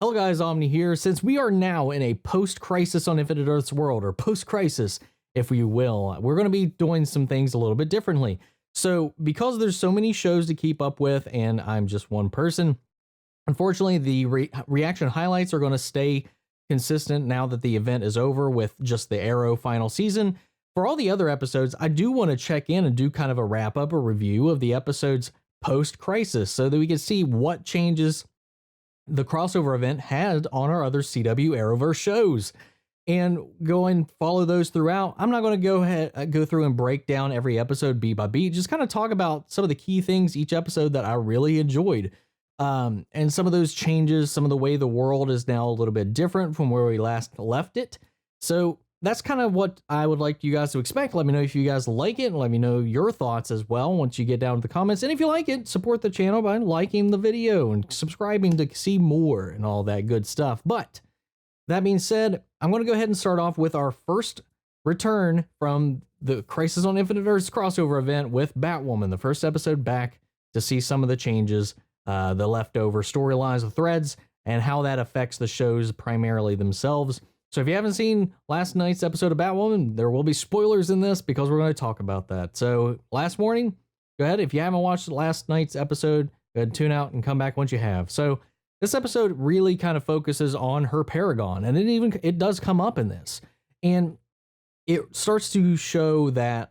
Hello guys, Omni here. Since we are now in a post-Crisis on Infinite Earths world, or post-Crisis, if you will, we're going to be doing some things a little bit differently. So because there's so many shows to keep up with and I'm just one person, unfortunately the reaction highlights are going to stay consistent now that the event is over with just the Arrow final season. For all the other episodes, I do want to check in and do kind of a wrap-up or review of the episodes post-Crisis so that we can see what changes the crossover event had on our other CW Arrowverse shows and go and follow those throughout. I'm not going to go through and break down every episode beat by beat, just kind of talk about some of the key things each episode that I really enjoyed. And some of those changes, some of the way the world is now a little bit different from where we last left it. So that's kind of what I would like you guys to expect. Let me know if you guys like it and let me know your thoughts as well once you get down to the comments. And if you like it, support the channel by liking the video and subscribing to see more and all that good stuff. But that being said, I'm going to go ahead and start off with our first return from the Crisis on Infinite Earths crossover event with Batwoman, the first episode back to see some of the changes, the leftover storylines, the threads, and how that affects the shows primarily themselves. So if you haven't seen last night's episode of Batwoman, there will be spoilers in this because we're going to talk about that. So last warning, go ahead. If you haven't watched last night's episode, go ahead and tune out and come back once you have. So this episode really kind of focuses on her Paragon, and it does come up in this. And it starts to show that,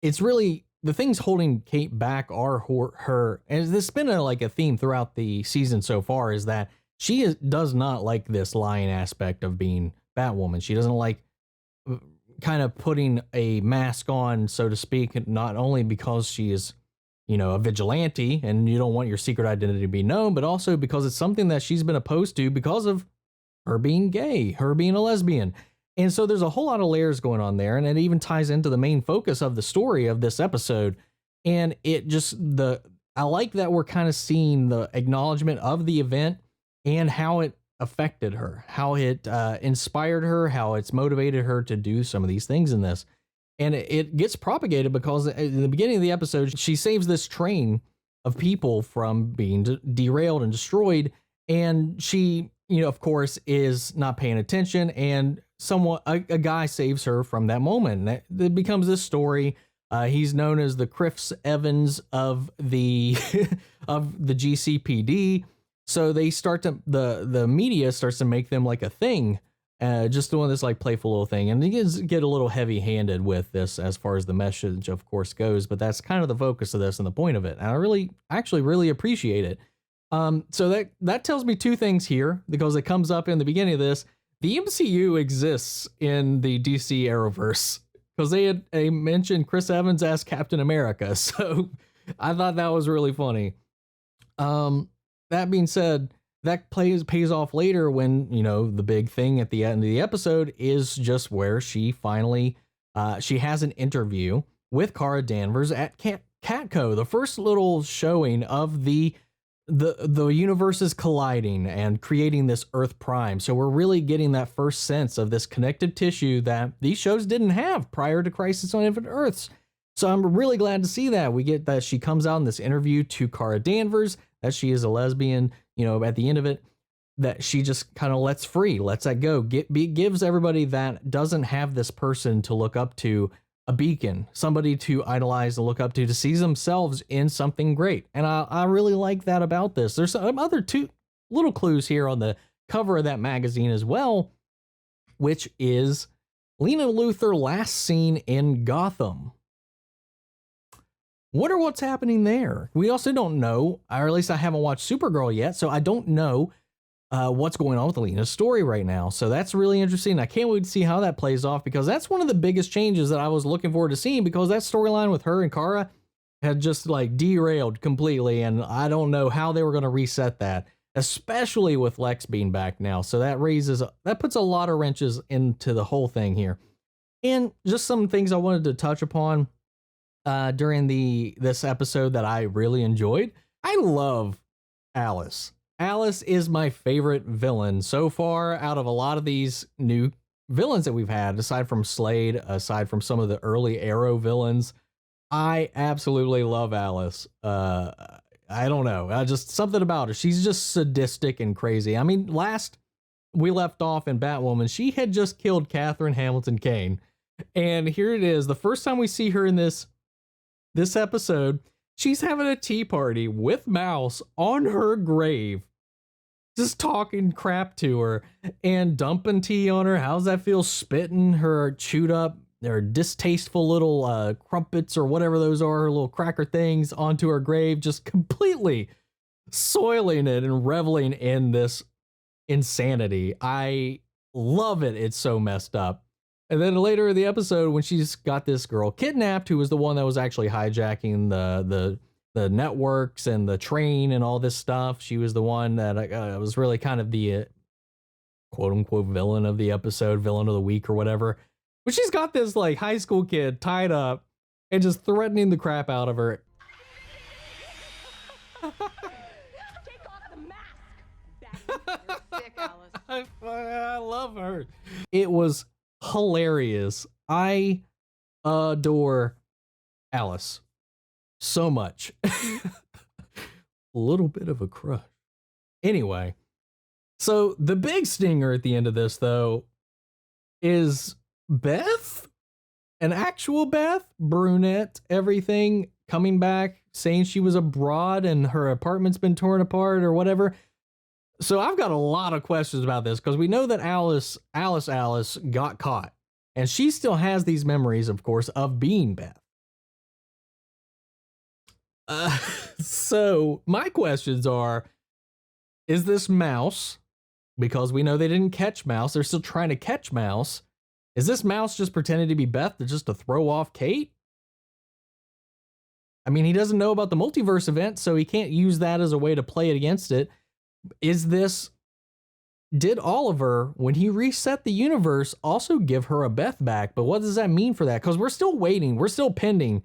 it's really the things holding Kate back are her. And this has been a theme throughout the season so far, is that she does not like this lying aspect of being Batwoman. She doesn't like kind of putting a mask on, so to speak, not only because she is, a vigilante and you don't want your secret identity to be known, but also because it's something that she's been opposed to because of her being gay, her being a lesbian. And so there's a whole lot of layers going on there, and it even ties into the main focus of the story of this episode. And I like that we're kind of seeing the acknowledgement of the event and how it affected her, how it inspired her, how it's motivated her to do some of these things in this. And it gets propagated because in the beginning of the episode, she saves this train of people from being derailed and destroyed. And she, of course, is not paying attention. And a guy saves her from that moment. And it becomes this story. He's known as the Chris Evans of the of the GCPD. So they the media starts to make them like a thing, just doing this playful little thing. And you get a little heavy handed with this as far as the message, of course, goes, but that's kind of the focus of this and the point of it. And I actually really appreciate it. So that tells me two things here, because it comes up in the beginning of this. The MCU exists in the DC Arrowverse because they mentioned Chris Evans as Captain America. So I thought that was really funny. That being said, that pays off later when, the big thing at the end of the episode is just where she finally, she has an interview with Kara Danvers at Catco, the first little showing of the universes colliding and creating this Earth Prime. So we're really getting that first sense of this connective tissue that these shows didn't have prior to Crisis on Infinite Earths. So I'm really glad to see that. We get that she comes out in this interview to Kara Danvers, that she is a lesbian, at the end of it, that she just kind of lets that go, gives everybody that doesn't have this person to look up to a beacon, somebody to idolize and look up to see themselves in something great. And I really like that about this. There's some other two little clues here on the cover of that magazine as well, which is Lena Luthor last seen in Gotham. Wonder what's happening there. We also don't know, or at least I haven't watched Supergirl yet, so I don't know what's going on with Lena's story right now. So that's really interesting. I can't wait to see how that plays off, because that's one of the biggest changes that I was looking forward to seeing, because that storyline with her and Kara had just derailed completely, and I don't know how they were going to reset that, especially with Lex being back now. So that puts a lot of wrenches into the whole thing here. And just some things I wanted to touch upon during this episode that I really enjoyed. I love Alice. Alice is my favorite villain so far out of a lot of these new villains that we've had, aside from Slade, aside from some of the early Arrow villains. I absolutely love Alice. I don't know. Just something about her. She's just sadistic and crazy. I mean, last we left off in Batwoman, she had just killed Catherine Hamilton Kane. And here it is. The first time we see her in this episode, she's having a tea party with Mouse on her grave, just talking crap to her and dumping tea on her. How's that feel? Spitting her chewed up or distasteful little crumpets or whatever those are, her little cracker things onto her grave, just completely soiling it and reveling in this insanity. I love it. It's so messed up. And then later in the episode, when she's got this girl kidnapped, who was the one that was actually hijacking the networks and the train and all this stuff, she was the one that was really kind of the quote unquote villain of the episode, villain of the week or whatever. But she's got this like high school kid tied up and just threatening the crap out of her. Take off the mask. You're sick, Alice. I love her. It was hilarious. I adore Alice so much. A little bit of a crush. Anyway, so the big stinger at the end of this, though, is Beth, an actual Beth, brunette, everything, coming back, saying she was abroad and her apartment's been torn apart or whatever. So I've got a lot of questions about this because we know that Alice got caught, and she still has these memories, of course, of being Beth. So my questions are, is this Mouse? Because we know they didn't catch Mouse. They're still trying to catch Mouse. Is this Mouse just pretending to be Beth just to throw off Kate? I mean, he doesn't know about the multiverse event, so he can't use that as a way to play it against it. Did Oliver, when he reset the universe, also give her a Beth back? But what does that mean for that? Because we're still waiting. We're still pending,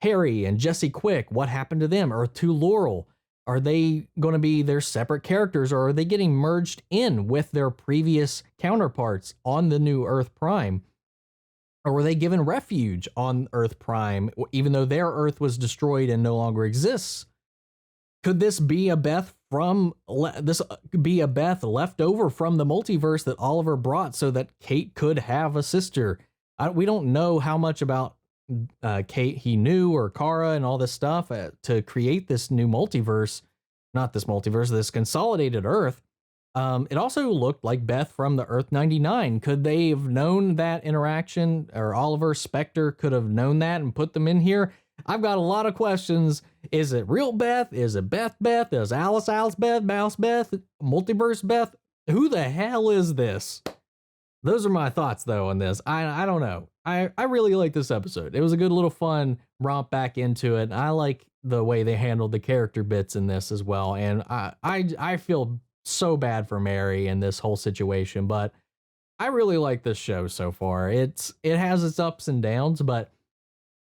Harry and Jesse Quick. What happened to them? Or to Laurel? Are they going to be their separate characters, or are they getting merged in with their previous counterparts on the new Earth Prime? Or were they given refuge on Earth Prime, even though their Earth was destroyed and no longer exists? Could this be a Beth left over from the multiverse that Oliver brought so that Kate could have a sister? We don't know how much about Kate he knew, or Kara and all this stuff to create this new multiverse. Not this multiverse, this consolidated Earth. It also looked like Beth from the Earth 99. Could they have known that interaction, or Oliver Spectre could have known that and put them in here? I've got a lot of questions. Is it real Beth? Is it Beth? Is Alice Beth? Mouse Beth? Multiverse Beth? Who the hell is this? Those are my thoughts, though, on this. I don't know. I really like this episode. It was a good little fun romp back into it. I like the way they handled the character bits in this as well. And I feel so bad for Mary in this whole situation, but I really like this show so far. It has its ups and downs, but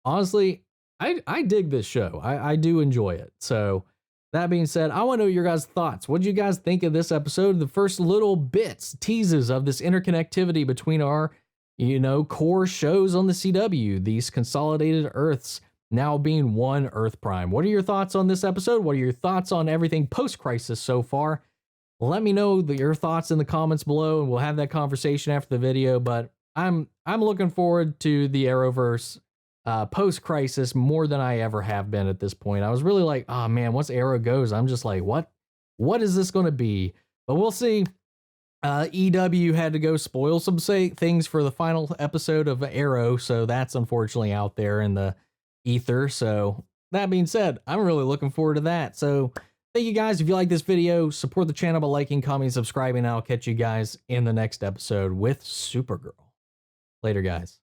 honestly, I dig this show. I do enjoy it. So that being said, I want to know your guys' thoughts. What did you guys think of this episode? The first little bits, teases of this interconnectivity between our, core shows on the CW, these consolidated Earths now being one Earth Prime. What are your thoughts on this episode? What are your thoughts on everything post-crisis so far? Let me know your thoughts in the comments below, and we'll have that conversation after the video. But I'm looking forward to the Arrowverse post-crisis more than I ever have been at this point. I was really like, oh man, once Arrow goes, I'm just like, what is this going to be? But we'll see. EW had to go spoil some things for the final episode of Arrow, so that's unfortunately out there in the ether. So that being said, I'm really looking forward to that. So thank you guys. If you like this video, support the channel by liking, commenting, subscribing, and I'll catch you guys in the next episode with Supergirl. Later, guys.